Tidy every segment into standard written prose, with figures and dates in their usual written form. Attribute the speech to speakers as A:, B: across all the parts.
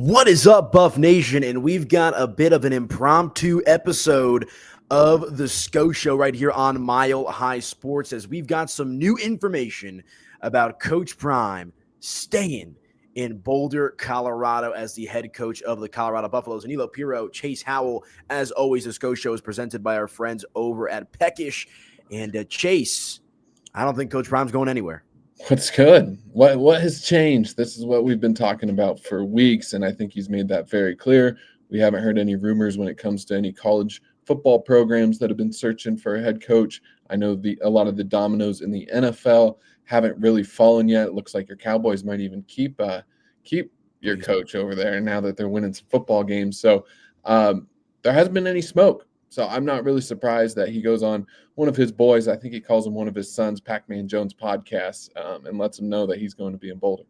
A: What is up, Buff Nation? And we've got a bit of an impromptu episode of the Sko Show right here on Mile High Sports, as we've got some new information about Coach Prime staying in Boulder, Colorado as the head coach of the Colorado Buffaloes. Aniello, Piro, Chase Howell. As always, the Sko Show is presented by our friends over at Peckish. And Chase, I don't think Coach Prime's going anywhere.
B: What's good? What has changed? This is what we've been talking about for weeks, and I think he's made that very clear. We haven't heard any rumors when it comes to any college football programs that have been searching for a head coach. I know a lot of the dominoes in the NFL haven't really fallen yet. It looks like your Cowboys might even keep your coach over there now that they're winning some football games. So there hasn't been any smoke. So I'm not really surprised that he goes on one of his boys, I think he calls him one of his sons, Pacman Jones podcast, and lets him know that he's going to be in Boulder.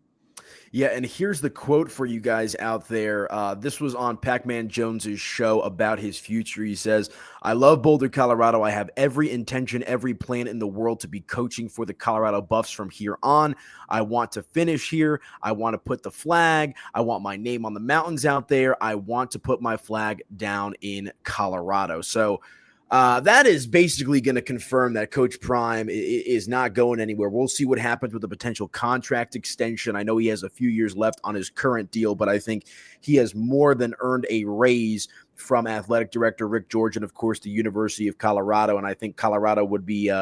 A: Yeah, and here's the quote for you guys out there. This was on Pacman Jones' show about his future. He says, "I love Boulder, Colorado. I have every intention, every plan in the world to be coaching for the Colorado Buffs from here on. I want to finish here. I want to put the flag. I want my name on the mountains out there. I want to put my flag down in Colorado." So that is basically going to confirm that Coach Prime is not going anywhere. We'll see what happens with the potential contract extension. I know he has a few years left on his current deal, but I think he has more than earned a raise from athletic director Rick George and, of course, the University of Colorado. And I think Colorado would be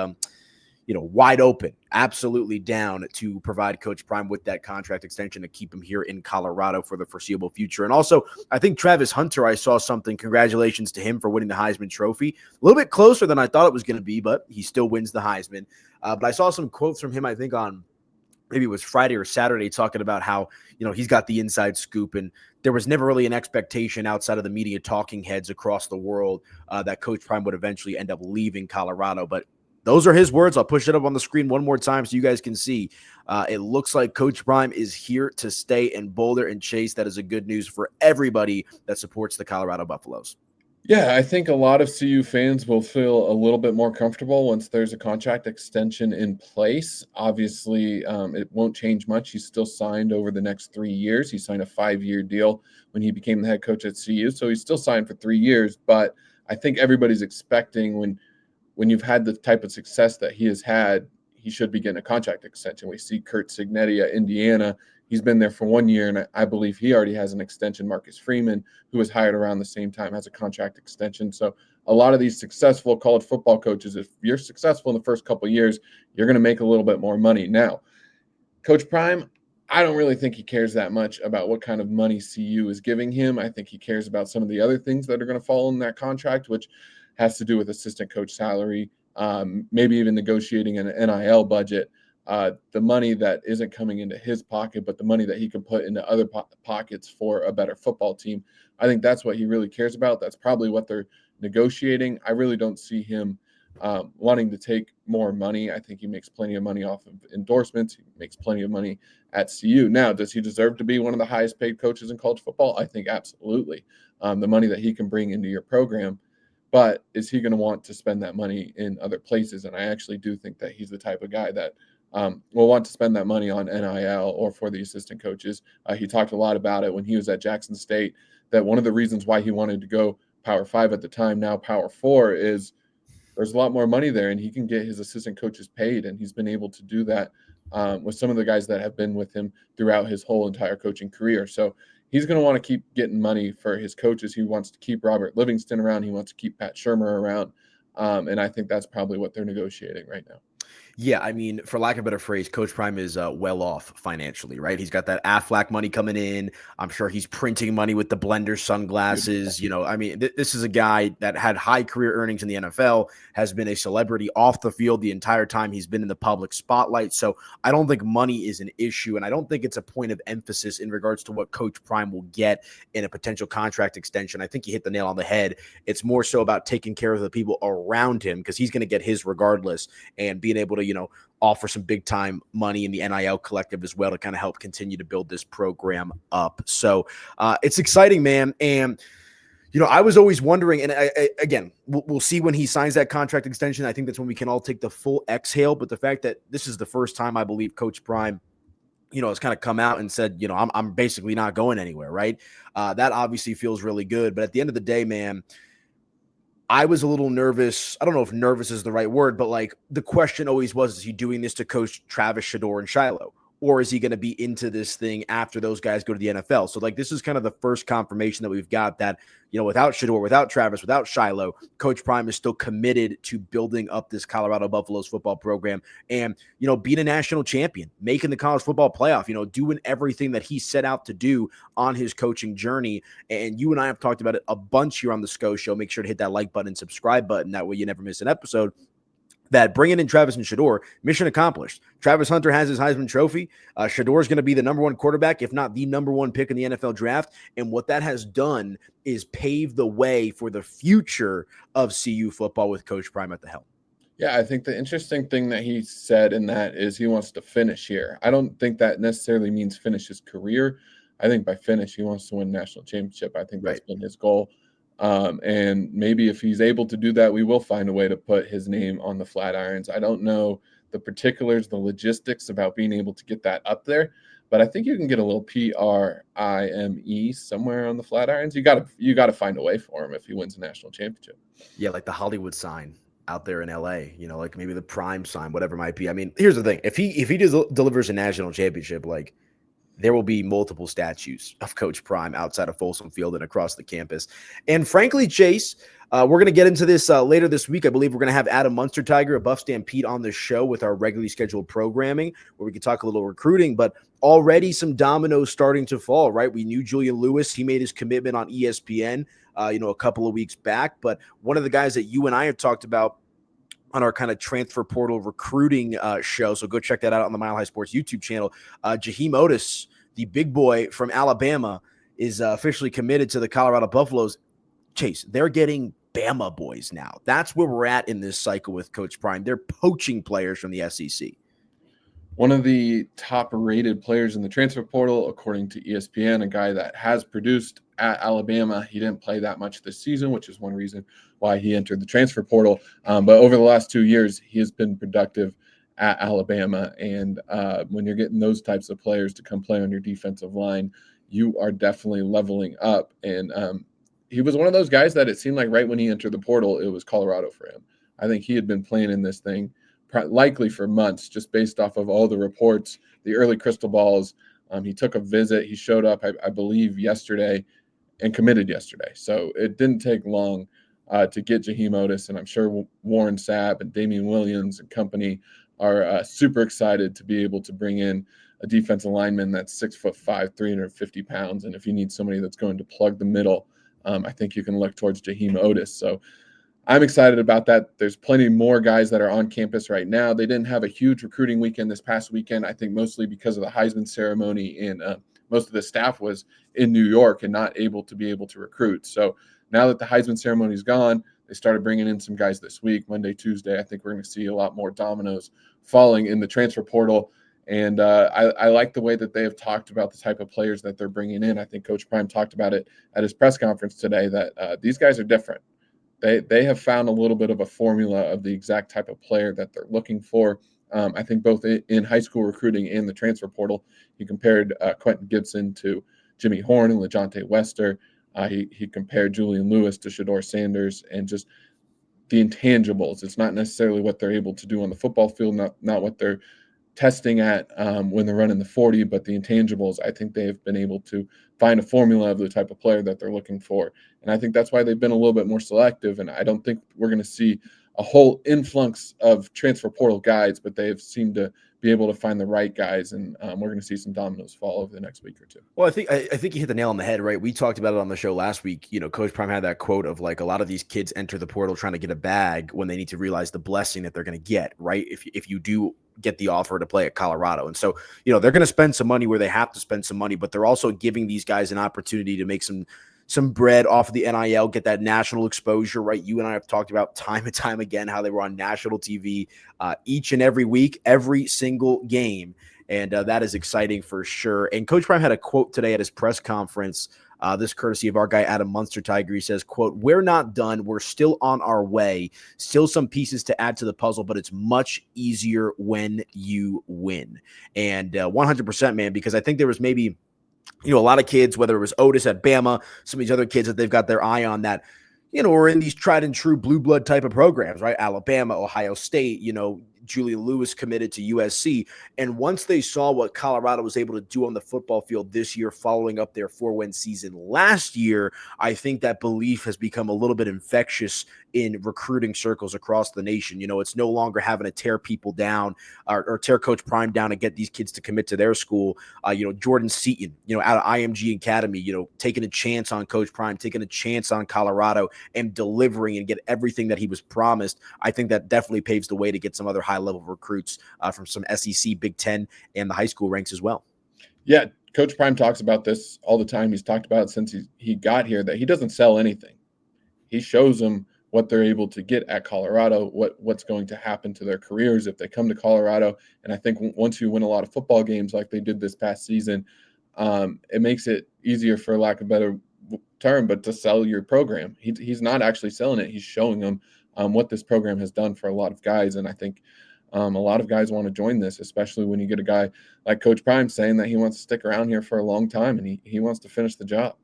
A: wide open, absolutely down to provide Coach Prime with that contract extension to keep him here in Colorado for the foreseeable future. And also, I think Travis Hunter, I saw something. Congratulations to him for winning the Heisman Trophy. A little bit closer than I thought it was going to be, but he still wins the Heisman. But I saw some quotes from him, I think on maybe it was Friday or Saturday, talking about how, he's got the inside scoop, and there was never really an expectation outside of the media talking heads across the world that Coach Prime would eventually end up leaving Colorado. But those are his words. I'll push it up on the screen one more time so you guys can see. It looks like Coach Prime is here to stay in Boulder. And Chase, that is a good news for everybody that supports the Colorado Buffaloes.
B: Yeah, I think a lot of CU fans will feel a little bit more comfortable once there's a contract extension in place. Obviously, it won't change much. He's still signed over the next 3 years. He signed a 5-year deal when he became the head coach at CU, so he's still signed for 3 years. But I think everybody's expecting when you've had the type of success that he has had, he should be getting a contract extension. We see Curt Cignetti at Indiana. He's been there for 1 year, and I believe he already has an extension. Marcus Freeman, who was hired around the same time, has a contract extension. So a lot of these successful college football coaches, if you're successful in the first couple of years, you're going to make a little bit more money. Now, Coach Prime, I don't really think he cares that much about what kind of money CU is giving him. I think he cares about some of the other things that are going to fall in that contract, which has to do with assistant coach salary, maybe even negotiating an NIL budget, the money that isn't coming into his pocket, but the money that he can put into other pockets for a better football team. I think that's what he really cares about. That's probably what they're negotiating. I really don't see him wanting to take more money. I think he makes plenty of money off of endorsements. He makes plenty of money at CU. Now, does he deserve to be one of the highest paid coaches in college football? I think absolutely. The money that he can bring into your program. But is he going to want to spend that money in other places? And I actually do think that he's the type of guy that will want to spend that money on NIL or for the assistant coaches. He talked a lot about it when he was at Jackson State, that one of the reasons why he wanted to go Power 5 at the time, now Power 4, is there's a lot more money there, and he can get his assistant coaches paid. And he's been able to do that with some of the guys that have been with him throughout his whole entire coaching career. So he's going to want to keep getting money for his coaches. He wants to keep Robert Livingston around. He wants to keep Pat Shurmur around. And I think that's probably what they're negotiating right now.
A: Yeah, I mean, for lack of a better phrase, Coach Prime is well off financially, right? He's got that Aflac money coming in. I'm sure he's printing money with the Blender sunglasses. This is a guy that had high career earnings in the NFL, has been a celebrity off the field the entire time he's been in the public spotlight. So I don't think money is an issue, and I don't think it's a point of emphasis in regards to what Coach Prime will get in a potential contract extension. I think you hit the nail on the head. It's more so about taking care of the people around him, because he's going to get his regardless, and being able to offer some big time money in the NIL collective as well to kind of help continue to build this program up. So it's exciting, man. And, I was always wondering, and again, we'll see when he signs that contract extension. I think that's when we can all take the full exhale. But the fact that this is the first time I believe Coach Prime has kind of come out and said, I'm basically not going anywhere, right? That obviously feels really good. But at the end of the day, man, I was a little nervous. I don't know if nervous is the right word, but like the question always was, is he doing this to coach Travis Shador and Shiloh? Or is he going to be into this thing after those guys go to the NFL? So like, this is kind of the first confirmation that we've got that, without Shador, without Travis, without Shiloh, Coach Prime is still committed to building up this Colorado Buffaloes football program and, being a national champion, making the college football playoff, doing everything that he set out to do on his coaching journey. And you and I have talked about it a bunch here on the Sko Show. Make sure to hit that like button and subscribe button. That way you never miss an episode. That bringing in Travis and Shador, mission accomplished. Travis Hunter has his Heisman Trophy. Shador is going to be the number one quarterback, if not the number one pick in the NFL draft. And what that has done is pave the way for the future of CU football with Coach Prime at the helm.
B: Yeah, I think the interesting thing that he said in that is he wants to finish here. I don't think that necessarily means finish his career. I think by finish, he wants to win a national championship. I think that's been his goal. And maybe if he's able to do that, we will find a way to put his name on the Flatirons. I don't know the particulars, the logistics about being able to get that up there, but I think you can get a little PRIME somewhere on the Flatirons. You got to find a way for him if he wins a national championship.
A: Yeah, like the Hollywood sign out there in LA, like maybe the Prime sign, whatever it might be. I mean, here's the thing: if he delivers a national championship, like, there will be multiple statues of Coach Prime outside of Folsom Field and across the campus. And frankly, Chase, we're going to get into this later this week. I believe we're going to have Adam Munster-Tiger, a Buff Stampede, on the show with our regularly scheduled programming where we can talk a little recruiting, but already some dominoes starting to fall, right? We knew Julian Lewis. He made his commitment on ESPN, a couple of weeks back. But one of the guys that you and I have talked about on our kind of transfer portal recruiting show, so go check that out on the Mile High Sports YouTube channel. Jaheim Oatis, the big boy from Alabama, is officially committed to the Colorado Buffaloes. Chase, they're getting Bama boys now. That's where we're at in this cycle with Coach Prime. They're poaching players from the SEC.
B: One of the top-rated players in the transfer portal, according to ESPN, a guy that has produced at Alabama. He didn't play that much this season, which is one reason why he entered the transfer portal. But over the last 2 years, he has been productive at Alabama. And when you're getting those types of players to come play on your defensive line, you are definitely leveling up. And he was one of those guys that it seemed like right when he entered the portal, it was Colorado for him. I think he had been playing in this thing likely for months, just based off of all the reports, the early crystal balls. He took a visit. He showed up, I believe, yesterday and committed yesterday. So it didn't take long to get Jaheim Oatis, and I'm sure Warren Sapp and Damian Williams and company are super excited to be able to bring in a defensive lineman that's 6'5", 350 pounds. And if you need somebody that's going to plug the middle, I think you can look towards Jaheim Oatis. So I'm excited about that. There's plenty more guys that are on campus right now. They didn't have a huge recruiting weekend this past weekend, I think mostly because of the Heisman ceremony, and most of the staff was in New York and not able to recruit. So now that the Heisman ceremony is gone, they started bringing in some guys this week, Monday, Tuesday. I think we're going to see a lot more dominoes falling in the transfer portal. And I like the way that they have talked about the type of players that they're bringing in. I think Coach Prime talked about it at his press conference today, that these guys are different. They have found a little bit of a formula of the exact type of player that they're looking for. I think both in high school recruiting and the transfer portal, he compared Quentin Gibson to Jimmy Horn and LeJontay Wester. He compared Julian Lewis to Shador Sanders, and just the intangibles. It's not necessarily what they're able to do on the football field, not what they're testing at when they're running the 40, but the intangibles. I think they've been able to find a formula of the type of player that they're looking for. And I think that's why they've been a little bit more selective. And I don't think we're going to see a whole influx of transfer portal guys, but they've seemed to be able to find the right guys. And we're going to see some dominoes fall over the next week or two.
A: Well, I think you hit the nail on the head, right? We talked about it on the show last week. Coach Prime had that quote of like, a lot of these kids enter the portal trying to get a bag when they need to realize the blessing that they're going to get, right? If you do get the offer to play at Colorado. And so, they're going to spend some money where they have to spend some money, but they're also giving these guys an opportunity to make some bread off of the NIL, get that national exposure, right? You and I have talked about time and time again how they were on national TV each and every week, every single game. And that is exciting for sure. And Coach Prime had a quote today at his press conference This courtesy of our guy, Adam Munster Tiger. He says, quote, "We're not done. We're still on our way. Still some pieces to add to the puzzle, but it's much easier when you win." And 100%, man, because I think there was maybe, a lot of kids, whether it was Otis at Bama, some of these other kids that they've got their eye on that, are in these tried and true blue blood type of programs, right? Alabama, Ohio State, Julian Lewis committed to USC. And once they saw what Colorado was able to do on the football field this year, following up their 4-win season last year, I think that belief has become a little bit infectious in recruiting circles across the nation. It's no longer having to tear people down or tear Coach Prime down to get these kids to commit to their school. Jordan Seaton, out of IMG Academy, taking a chance on Coach Prime, taking a chance on Colorado and delivering and get everything that he was promised. I think that definitely paves the way to get some other high-level recruits from some SEC, Big Ten, and the high school ranks as well.
B: Yeah, Coach Prime talks about this all the time. He's talked about it since he got here, that he doesn't sell anything. He shows them what they're able to get at Colorado, what's going to happen to their careers if they come to Colorado. And I think once you win a lot of football games like they did this past season, it makes it easier, for lack of a better term, but to sell your program. He's not actually selling it. He's showing them what this program has done for a lot of guys. And I think a lot of guys want to join this, especially when you get a guy like Coach Prime saying that he wants to stick around here for a long time and he wants to finish the job.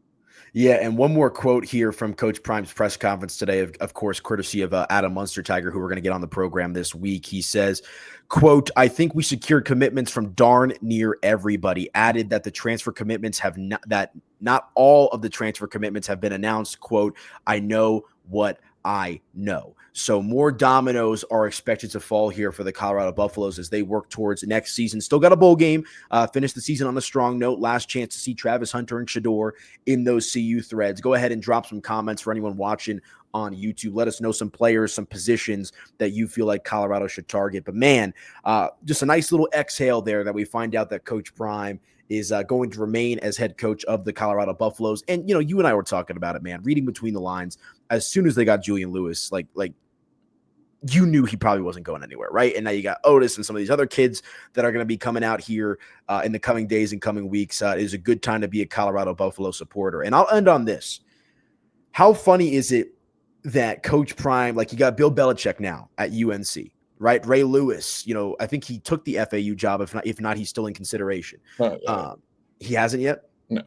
A: Yeah, and one more quote here from Coach Prime's press conference today, of course, courtesy of Adam Munster Tiger, who we're going to get on the program this week. He says, quote, "I think we secured commitments from darn near everybody." Added that the transfer commitments have not all of the transfer commitments have been announced. Quote, "I know what I know." So more dominoes are expected to fall here for the Colorado Buffaloes as they work towards next season. Still got a bowl game. Finish the season on a strong note. Last chance to see Travis Hunter and Shador in those CU threads. Go ahead and drop some comments for anyone watching on YouTube. Let us know some players, some positions that you feel like Colorado should target. But man, just a nice little exhale there that we find out that Coach Prime is going to remain as head coach of the Colorado Buffaloes. And, you and I were talking about it, man, reading between the lines. As soon as they got Julian Lewis, like you knew he probably wasn't going anywhere, right? And now you got Otis and some of these other kids that are going to be coming out here in the coming days and coming weeks. It is a good time to be a Colorado Buffalo supporter. And I'll end on this. How funny is it that Coach Prime, like you got Bill Belichick now at UNC, right? Ray Lewis, I think he took the FAU job. If not, he's still in consideration. He hasn't yet?
B: No.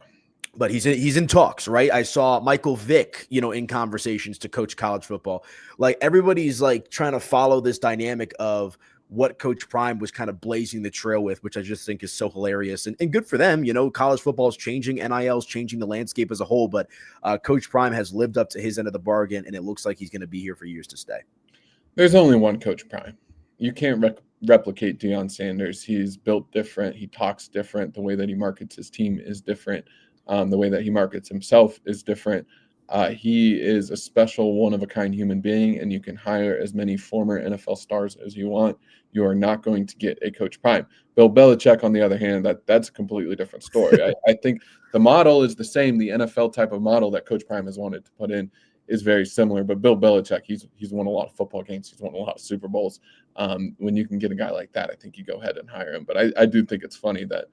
A: But he's in talks, right? I saw Michael Vick, in conversations to coach college football. Like everybody's like trying to follow this dynamic of what Coach Prime was kind of blazing the trail with, which I just think is so hilarious and good for them. College football is changing, NIL is changing the landscape as a whole, but Coach Prime has lived up to his end of the bargain, and it looks like he's going to be here for years to stay.
B: There's only one Coach Prime. You can't replicate Deion Sanders. He's built different. He talks different. The way that he markets his team is different. The way that he markets himself is different. He is a special, one-of-a-kind human being, and you can hire as many former NFL stars as you want. You are not going to get a Coach Prime. Bill Belichick, on the other hand, that's a completely different story. I think the model is the same. The NFL type of model that Coach Prime has wanted to put in is very similar. But Bill Belichick, he's won a lot of football games. He's won a lot of Super Bowls. When you can get a guy like that, I think you go ahead and hire him. But I do think it's funny that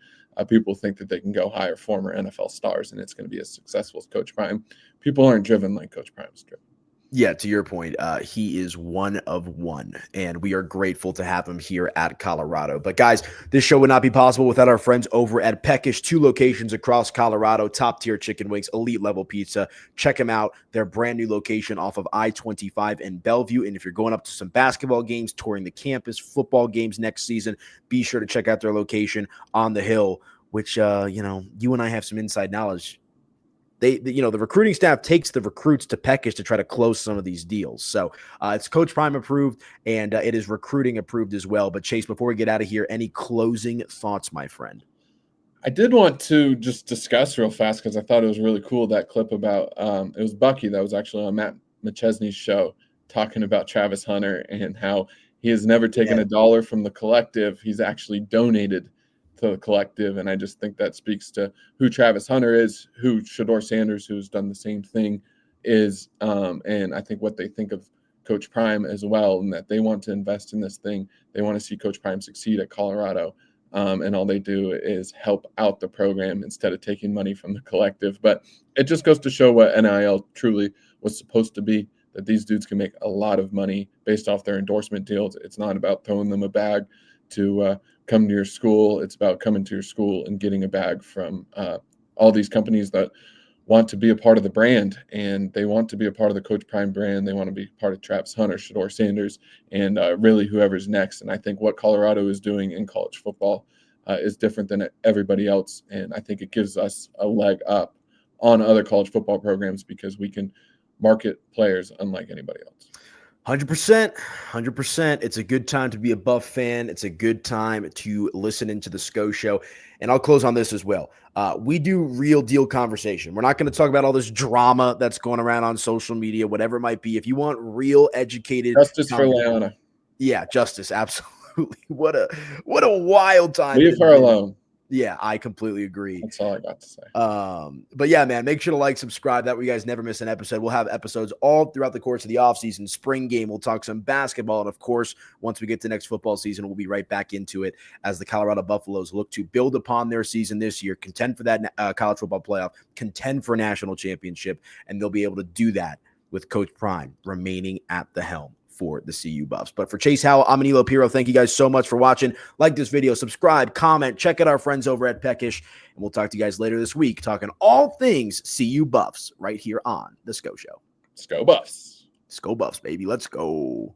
B: people think that they can go hire former NFL stars and it's going to be as successful as Coach Prime. People aren't driven like Coach Prime is driven.
A: Yeah, to your point, he is one of one, and we are grateful to have him here at Colorado. But guys, this show would not be possible without our friends over at Peckish, 2 locations across Colorado, top-tier chicken wings, elite-level pizza. Check them out. Their brand-new location off of I-25 in Bellevue, and if you're going up to some basketball games, touring the campus, football games next season, be sure to check out their location on the Hill, which, you and I have some inside knowledge. The recruiting staff takes the recruits to Peckish to try to close some of these deals. So it's Coach Prime approved, and it is recruiting approved as well. But Chase, before we get out of here, any closing thoughts, my friend?
B: I did want to just discuss real fast because I thought it was really cool, that clip about it was Bucky that was actually on Matt McChesney's show talking about Travis Hunter and how he has never taken a dollar from the collective. He's actually donated to the collective, and I just think that speaks to who Travis Hunter is, who Shador Sanders, who's done the same thing, is, and I think what they think of Coach Prime as well, and that they want to invest in this thing. They want to see Coach Prime succeed at Colorado. and all they do is help out the program instead of taking money from the collective. But it just goes to show what NIL truly was supposed to be, that these dudes can make a lot of money based off their endorsement deals. It's not about throwing them a bag to come to your school. It's about coming to your school and getting a bag from all these companies that want to be a part of the brand, and they want to be a part of the Coach Prime brand. They want to be part of Travis Hunter, Shador Sanders, and really whoever's next. And I think what Colorado is doing in college football is different than everybody else. And I think it gives us a leg up on other college football programs because we can market players unlike anybody else.
A: 100%. 100%. It's a good time to be a Buff fan. It's a good time to listen into the Sko Show. And I'll close on this as well. We do real deal conversation. We're not going to talk about all this drama that's going around on social media, whatever it might be. If you want real educated
B: justice for Leanna.
A: Yeah, justice. Absolutely. What a wild time.
B: Leave her alone.
A: Yeah, I completely agree.
B: That's all I got to say.
A: But yeah, man, make sure to like, subscribe. That way you guys never miss an episode. We'll have episodes all throughout the course of the offseason, spring game. We'll talk some basketball. And of course, once we get to next football season, we'll be right back into it as the Colorado Buffaloes look to build upon their season this year, contend for that college football playoff, contend for a national championship, and they'll be able to do that with Coach Prime remaining at the helm for the CU Buffs. But for Chase Howell, I'm Aniello Piro. Thank you guys so much for watching. Like this video, subscribe, comment, check out our friends over at Peckish, and we'll talk to you guys later this week talking all things CU Buffs right here on the Sko Show.
B: Sko Buffs.
A: Sko Buffs, baby. Let's go.